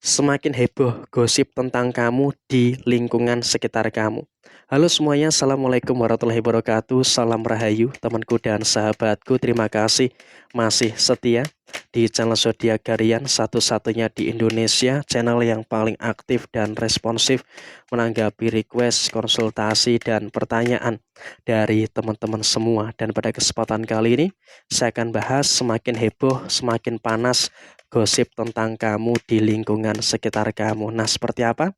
Semakin heboh gosip tentang kamu di lingkungan sekitar kamu. Halo semuanya, Assalamualaikum warahmatullahi wabarakatuh. Salam Rahayu, temanku dan sahabatku. Terima kasih masih setia di channel Zodiak Harian, satu-satunya di Indonesia, channel yang paling aktif dan responsif menanggapi request, konsultasi, dan pertanyaan dari teman-teman semua. Dan pada kesempatan kali ini, saya akan bahas semakin heboh, semakin panas gosip tentang kamu di lingkungan sekitar kamu. Nah, seperti apa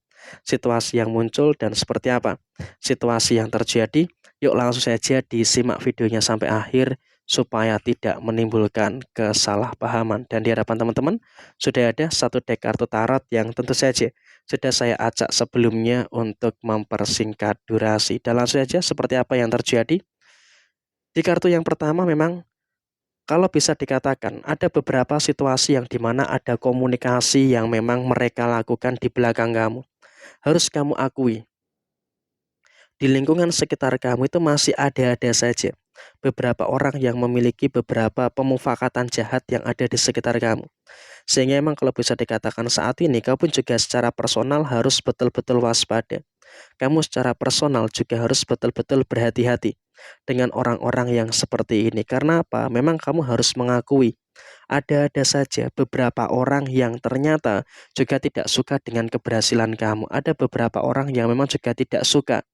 situasi yang muncul dan seperti apa situasi yang terjadi? Yuk langsung saja disimak videonya sampai akhir supaya tidak menimbulkan kesalahpahaman. Dan di hadapan teman-teman sudah ada satu deck kartu tarot yang tentu saja sudah saya acak sebelumnya untuk mempersingkat durasi. Dan langsung saja seperti apa yang terjadi. Di kartu yang pertama memang kalau bisa dikatakan, ada beberapa situasi yang dimana ada komunikasi yang memang mereka lakukan di belakang kamu. Harus kamu akui, di lingkungan sekitar kamu itu masih ada-ada saja beberapa orang yang memiliki beberapa pemufakatan jahat yang ada di sekitar kamu. Sehingga emang kalau bisa dikatakan saat ini, kamu pun juga secara personal harus betul-betul waspada. Kamu secara personal juga harus betul-betul berhati-hati dengan orang-orang yang seperti ini. Karena apa? Memang kamu harus mengakui ada saja beberapa orang yang ternyata juga tidak suka dengan keberhasilan kamu. Ada beberapa orang yang memang juga tidak suka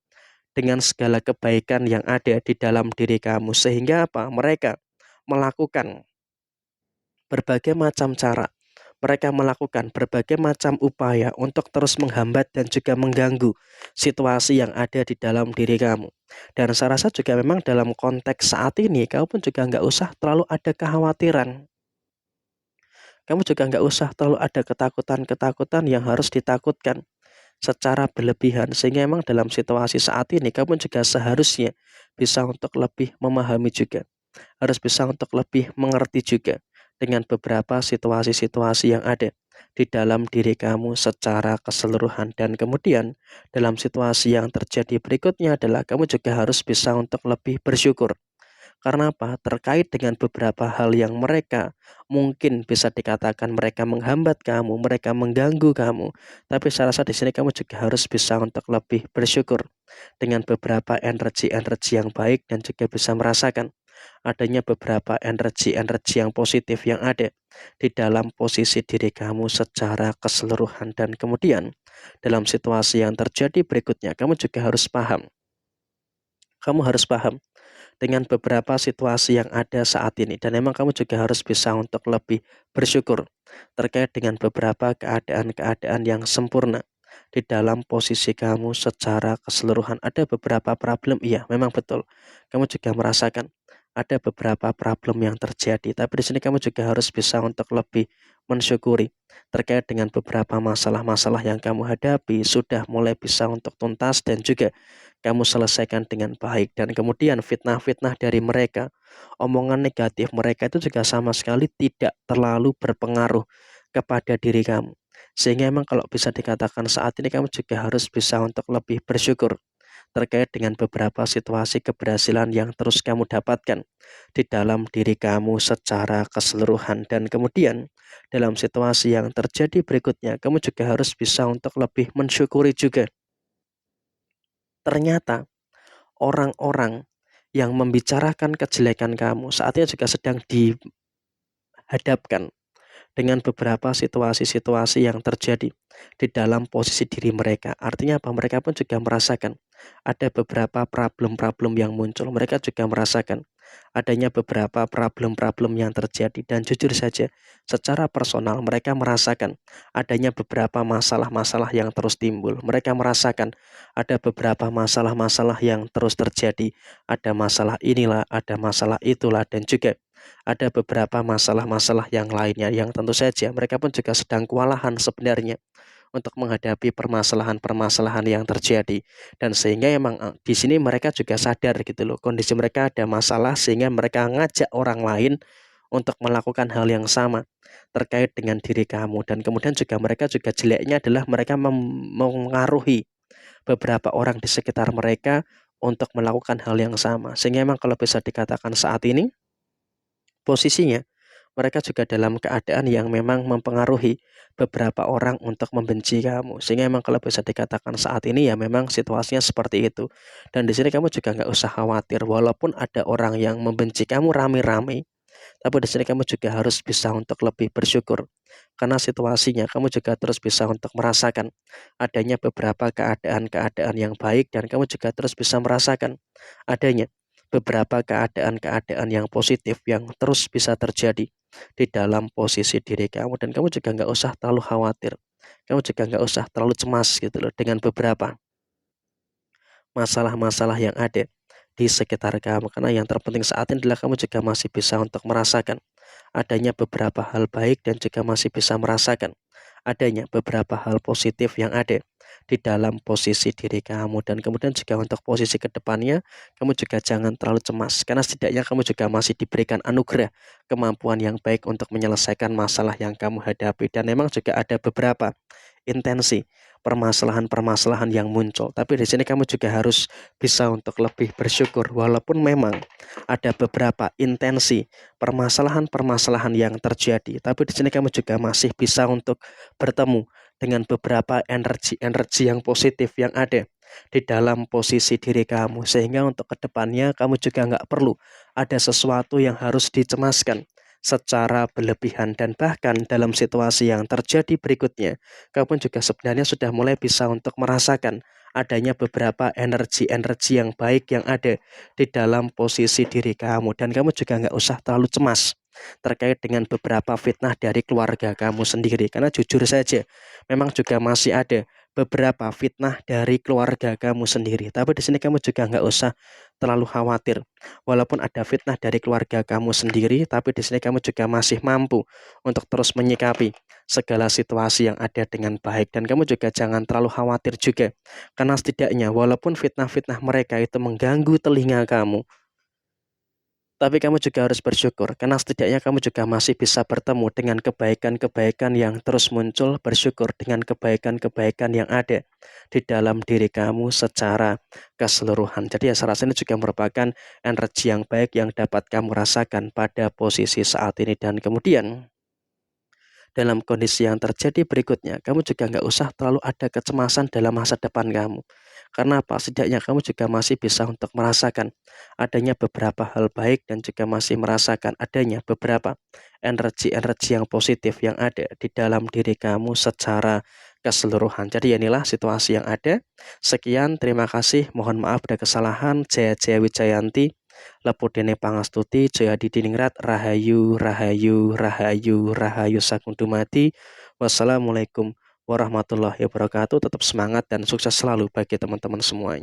dengan segala kebaikan yang ada di dalam diri kamu. Sehingga apa? Mereka melakukan berbagai macam cara. Mereka melakukan berbagai macam upaya untuk terus menghambat dan juga mengganggu situasi yang ada di dalam diri kamu. Dan saya rasa juga memang dalam konteks saat ini, kamu pun juga nggak usah terlalu ada kekhawatiran. Kamu juga nggak usah terlalu ada ketakutan-ketakutan yang harus ditakutkan secara berlebihan. Sehingga memang dalam situasi saat ini, kamu juga seharusnya bisa untuk lebih memahami juga. Harus bisa untuk lebih mengerti juga dengan beberapa situasi-situasi yang ada di dalam diri kamu secara keseluruhan. Dan kemudian dalam situasi yang terjadi berikutnya adalah kamu juga harus bisa untuk lebih bersyukur. Karena apa? Terkait dengan beberapa hal yang mereka mungkin bisa dikatakan mereka menghambat kamu, mereka mengganggu kamu. Tapi saya rasa di sini kamu juga harus bisa untuk lebih bersyukur dengan beberapa energi-energi yang baik dan juga bisa merasakan adanya beberapa energi-energi yang positif yang ada di dalam posisi diri kamu secara keseluruhan. Dan kemudian dalam situasi yang terjadi berikutnya, kamu juga harus paham. Kamu harus paham dengan beberapa situasi yang ada saat ini, dan memang kamu juga harus bisa untuk lebih bersyukur terkait dengan beberapa keadaan-keadaan yang sempurna di dalam posisi kamu secara keseluruhan. Ada beberapa problem, iya memang betul kamu juga merasakan ada beberapa problem yang terjadi, tapi di sini kamu juga harus bisa untuk lebih mensyukuri terkait dengan beberapa masalah-masalah yang kamu hadapi sudah mulai bisa untuk tuntas dan juga kamu selesaikan dengan baik. Dan kemudian fitnah-fitnah dari mereka, omongan negatif mereka itu juga sama sekali tidak terlalu berpengaruh kepada diri kamu. Sehingga memang kalau bisa dikatakan saat ini kamu juga harus bisa untuk lebih bersyukur terkait dengan beberapa situasi keberhasilan yang terus kamu dapatkan di dalam diri kamu secara keseluruhan. Dan kemudian dalam situasi yang terjadi berikutnya, kamu juga harus bisa untuk lebih mensyukuri juga. Ternyata orang-orang yang membicarakan kejelekan kamu saat ini juga sedang dihadapkan dengan beberapa situasi-situasi yang terjadi di dalam posisi diri mereka. Artinya apa? Mereka pun juga merasakan ada beberapa problem-problem yang muncul. Mereka juga merasakan adanya beberapa problem-problem yang terjadi. Dan jujur saja, secara personal mereka merasakan adanya beberapa masalah-masalah yang terus timbul. Mereka merasakan ada beberapa masalah-masalah yang terus terjadi. Ada masalah inilah, ada masalah itulah, dan juga ada beberapa masalah-masalah yang lainnya yang tentu saja mereka pun juga sedang kewalahan sebenarnya untuk menghadapi permasalahan-permasalahan yang terjadi. Dan sehingga emang di sini mereka juga sadar gitu loh, kondisi mereka ada masalah sehingga mereka ngajak orang lain untuk melakukan hal yang sama terkait dengan diri kamu. Dan kemudian juga mereka juga jeleknya adalah mereka mengaruhi beberapa orang di sekitar mereka untuk melakukan hal yang sama. Sehingga emang kalau bisa dikatakan saat ini posisinya mereka juga dalam keadaan yang memang mempengaruhi beberapa orang untuk membenci kamu. Sehingga memang kalau bisa dikatakan saat ini ya memang situasinya seperti itu. Dan di sini kamu juga nggak usah khawatir, walaupun ada orang yang membenci kamu rame-rame, tapi di sini kamu juga harus bisa untuk lebih bersyukur. Karena situasinya kamu juga terus bisa untuk merasakan adanya beberapa keadaan-keadaan yang baik, dan kamu juga terus bisa merasakan adanya beberapa keadaan-keadaan yang positif yang terus bisa terjadi di dalam posisi diri kamu, dan kamu juga nggak usah terlalu khawatir. Kamu juga nggak usah terlalu cemas gitu loh dengan beberapa masalah-masalah yang ada di sekitar kamu. Karena yang terpenting saat ini adalah kamu juga masih bisa untuk merasakan adanya beberapa hal baik, dan juga masih bisa merasakan adanya beberapa hal positif yang ada di dalam posisi diri kamu. Dan kemudian juga untuk posisi kedepannya, kamu juga jangan terlalu cemas, karena setidaknya kamu juga masih diberikan anugerah kemampuan yang baik untuk menyelesaikan masalah yang kamu hadapi. Dan memang juga ada beberapa intensi permasalahan-permasalahan yang muncul. Tapi di sini kamu juga harus bisa untuk lebih bersyukur, walaupun memang ada beberapa intensi permasalahan-permasalahan yang terjadi. Tapi di sini kamu juga masih bisa untuk bertemu dengan beberapa energi-energi yang positif yang ada di dalam posisi diri kamu. Sehingga untuk kedepannya kamu juga nggak perlu ada sesuatu yang harus dicemaskan secara berlebihan. Dan bahkan dalam situasi yang terjadi berikutnya, kamu juga sebenarnya sudah mulai bisa untuk merasakan adanya beberapa energi-energi yang baik yang ada di dalam posisi diri kamu. Dan kamu juga nggak usah terlalu cemas terkait dengan beberapa fitnah dari keluarga kamu sendiri. Karena jujur saja, memang juga masih ada beberapa fitnah dari keluarga kamu sendiri. Tapi di sini kamu juga nggak usah terlalu khawatir. Walaupun ada fitnah dari keluarga kamu sendiri, tapi di sini kamu juga masih mampu untuk terus menyikapi segala situasi yang ada dengan baik. Dan kamu juga jangan terlalu khawatir juga, karena setidaknya walaupun fitnah-fitnah mereka itu mengganggu telinga kamu, tapi kamu juga harus bersyukur, karena setidaknya kamu juga masih bisa bertemu dengan kebaikan-kebaikan yang terus muncul. Bersyukur dengan kebaikan-kebaikan yang ada di dalam diri kamu secara keseluruhan. Jadi ya, saya rasa ini juga merupakan energi yang baik yang dapat kamu rasakan pada posisi saat ini. Dan kemudian dalam kondisi yang terjadi berikutnya, kamu juga nggak usah terlalu ada kecemasan dalam masa depan kamu. Karena apa? Setidaknya kamu juga masih bisa untuk merasakan adanya beberapa hal baik, dan juga masih merasakan adanya beberapa energi-energi yang positif yang ada di dalam diri kamu secara keseluruhan. Jadi inilah situasi yang ada. Sekian, terima kasih. Mohon maaf ada kesalahan. Jaya Jaya Wijayanti. Lepudene Pangastuti, Jaya Didiningrat, Rahayu, Rahayu, Rahayu, Rahayu Sagung Dumadi. Wassalamualaikum warahmatullahi wabarakatuh. Tetap semangat dan sukses selalu bagi teman-teman semuanya.